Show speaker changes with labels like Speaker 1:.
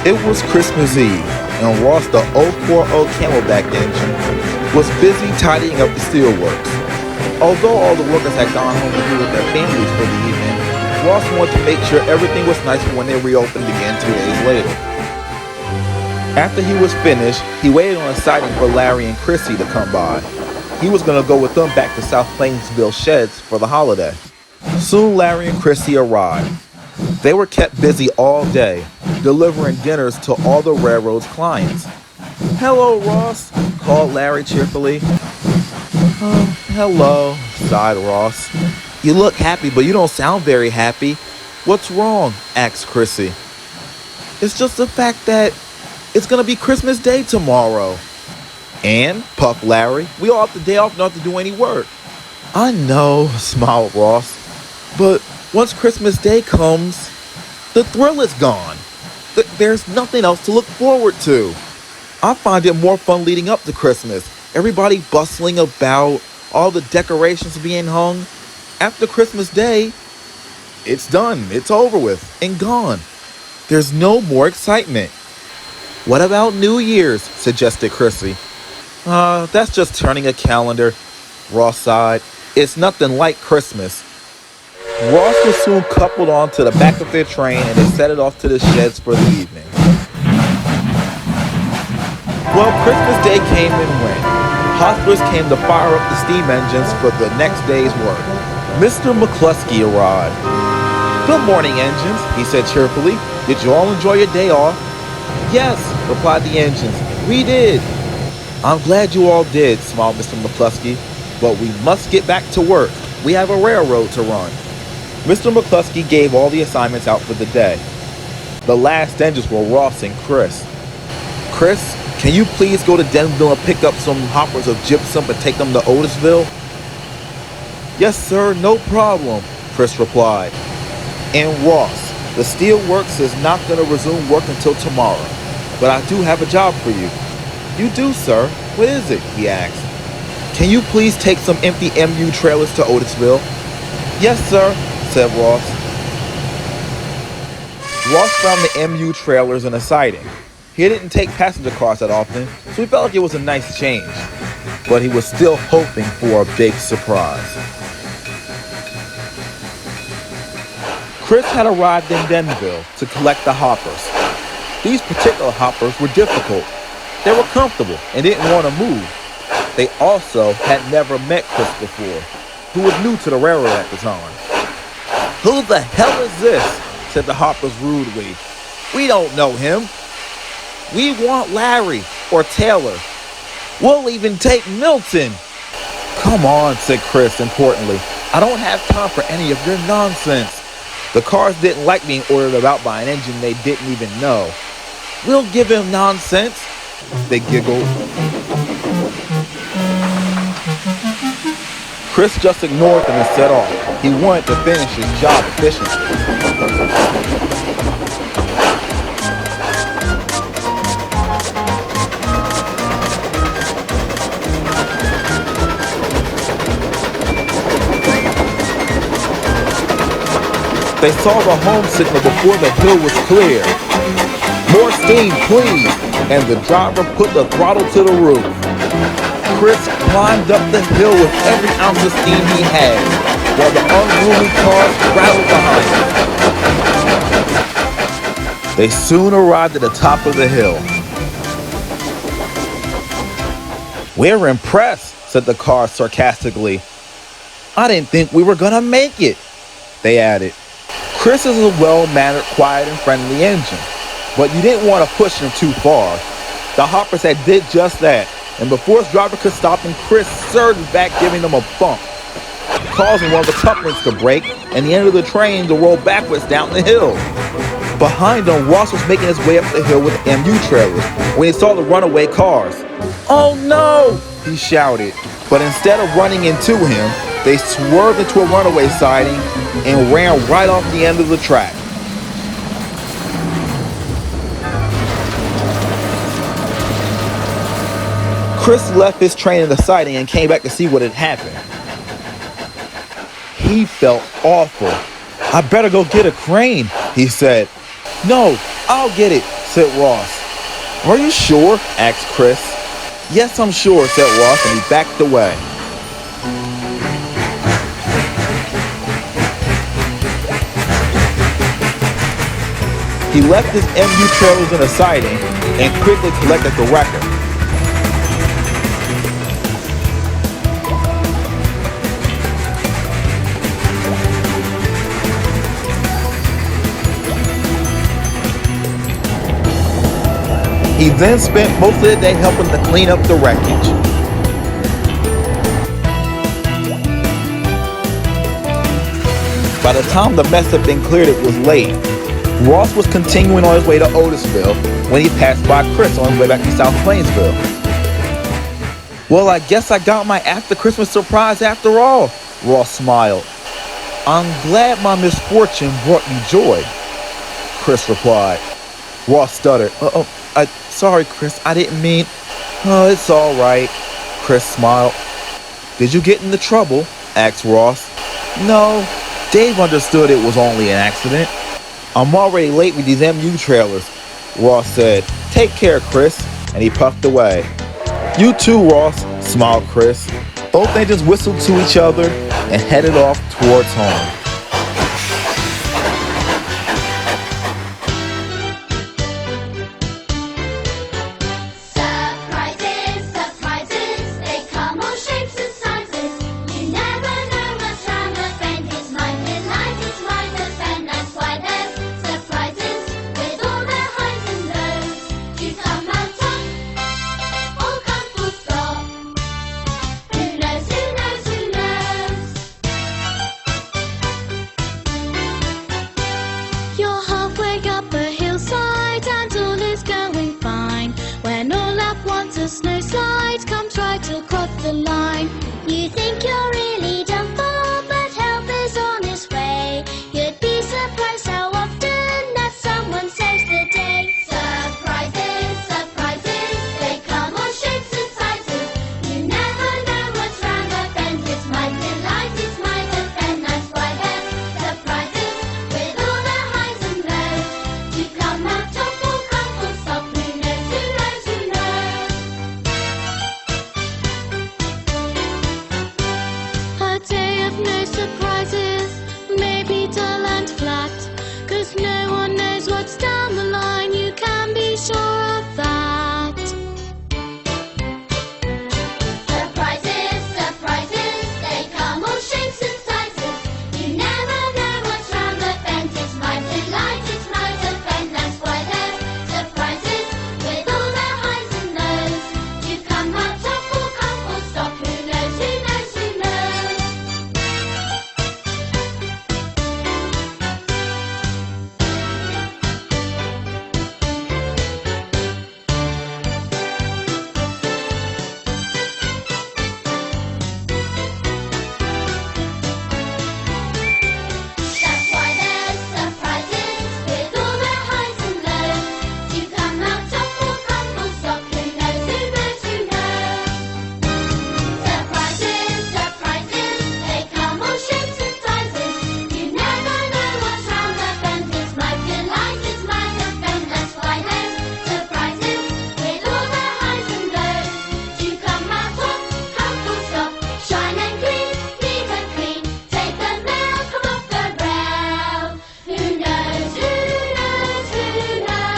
Speaker 1: It was Christmas Eve, and Ross, the 040 Camelback engine, was busy tidying up the steelworks. Although all the workers had gone home to be with their families for the evening, Ross wanted to make sure everything was nice when they reopened again 2 days later. After he was finished, he waited on a siding for Larry and Kryssy to come by. He was going to go with them back to South Plainsville Sheds for the holiday. Soon Larry and Kryssy arrived. They were kept busy all day, delivering dinners to all the railroad's clients. "Hello, Ross," called Larry cheerfully. "Hello," sighed Ross. "You look happy, but you don't sound very happy. What's wrong?" asked Kryssy. "It's just the fact that it's going to be Christmas Day tomorrow." "And?" puffed Larry. "We all have the day off not to do any work." "I know," smiled Ross. "But once Christmas Day comes, the thrill is gone. There's nothing else to look forward to. I find it more fun leading up to Christmas. Everybody bustling about, all the decorations being hung. After Christmas Day, it's done. It's over with and gone. There's no more excitement." "What about New Year's?" suggested Kryssy. That's just turning a calendar," Ross sighed. "It's nothing like Christmas." Ross was soon coupled onto the back of their train, and they set it off to the sheds for the evening. Well, Christmas Day came and went. Hostlers came to fire up the steam engines for the next day's work. Mr. McClosky arrived. "Good morning, engines," he said cheerfully. "Did you all enjoy your day off?" "Yes," replied the engines. "We did." "I'm glad you all did," smiled Mr. McClosky. "But we must get back to work. We have a railroad to run." Mr. McClosky gave all the assignments out for the day. The last engines were Ross and Chris. "Chris, can you please go to Denville and pick up some hoppers of gypsum and take them to Otisville?" "Yes, sir, no problem," Chris replied. "And Ross, the steel works is not going to resume work until tomorrow, but I do have a job for you." "You do, sir? What is it?" he asked. "Can you please take some empty MU trailers to Otisville?" "Yes, sir," said Ross. Ross found the MU trailers in a siding. He didn't take passenger cars that often, so he felt like it was a nice change. But he was still hoping for a big surprise. Chris had arrived in Denville to collect the hoppers. These particular hoppers were difficult. They were comfortable and didn't want to move. They also had never met Chris before, who was new to the railroad at the time. "Who the hell is this?" said the hoppers rudely. "We don't know him. We want Larry or Taylor. We'll even take Milton." "Come on," said Chris importantly. "I don't have time for any of your nonsense." The cars didn't like being ordered about by an engine they didn't even know. "We'll give him nonsense," they giggled. Chris just ignored them and set off. He wanted to finish his job efficiently. They saw the home signal before the hill was clear. "More steam, please," and the driver put the throttle to the roof. Chris climbed up the hill with every ounce of steam he had, while the unruly cars rattled behind him. They soon arrived at the top of the hill. "We're impressed," said the car sarcastically. "I didn't think we were gonna make it," they added. Chris is a well-mannered, quiet, and friendly engine, but you didn't want to push him too far. The hoppers had did just that, and before his driver could stop him, Chris surged back, giving them a bump, causing one of the couplings to break and the end of the train to roll backwards down the hill. Behind him, Ross was making his way up the hill with the MU trailers when he saw the runaway cars. "Oh no!" he shouted, but instead of running into him, they swerved into a runaway siding and ran right off the end of the track. Chris left his train in the siding and came back to see what had happened. He felt awful. "I better go get a crane," he said. "No, I'll get it," said Ross. Are you sure? Asked Chris. Yes, I'm sure, said Ross, and he backed away. He left his MU trailers in a siding and quickly collected the record. He then spent most of the day helping to clean up the wreckage. By the time the mess had been cleared, it was late. Ross was continuing on his way to Otisville when he passed by Chris on his way back to South Plainsville. Well, I guess I got my after Christmas surprise after all, Ross smiled. I'm glad my misfortune brought you joy, Chris replied. Ross stuttered. Sorry, Chris, I didn't mean... Oh, it's all right, Chris smiled. Did you get into trouble? Asked Ross. No, Dave understood it was only an accident. I'm already late with these MU trailers, Ross said. Take care, Chris, and he puffed away. You too, Ross, smiled Chris. Both engines whistled to each other and headed off towards home.
Speaker 2: Snow slide, come try to cross the line. You think you're really done for, but help is on its way. You'd be surprised how often that someone saves the day. Surprises, surprises, they come on shapes and sizes. You never know what's round the bend. It's my delight, it's my defend. That's why there's surprises with all the highs and lows. To come out top or come full stop, who knows, who knows, who knows. A day of no surprises, maybe dull and flat, 'cause no one knows what's down the line, you can be sure of that. Surprises, surprises, they come all shapes and sizes. You never know what's round the bend. It's my delight, it's my defend. That's why there's surprises with all the highs and lows. You come out top or come full stop, who knows, who knows, who knows. That's why there's surprises with all the highs and lows. You come out top or come full stop, who knows, who knows, who knows. Surprises, surprises, they come all shapes and sizes. You never know what's round the bend. It's my delight, it's my defend. That's why there's surprises with all the highs and lows. You come out top, come full stop, shine and gleam, neat and clean. Take the mail, come off the rail. Who knows, who knows, who knows?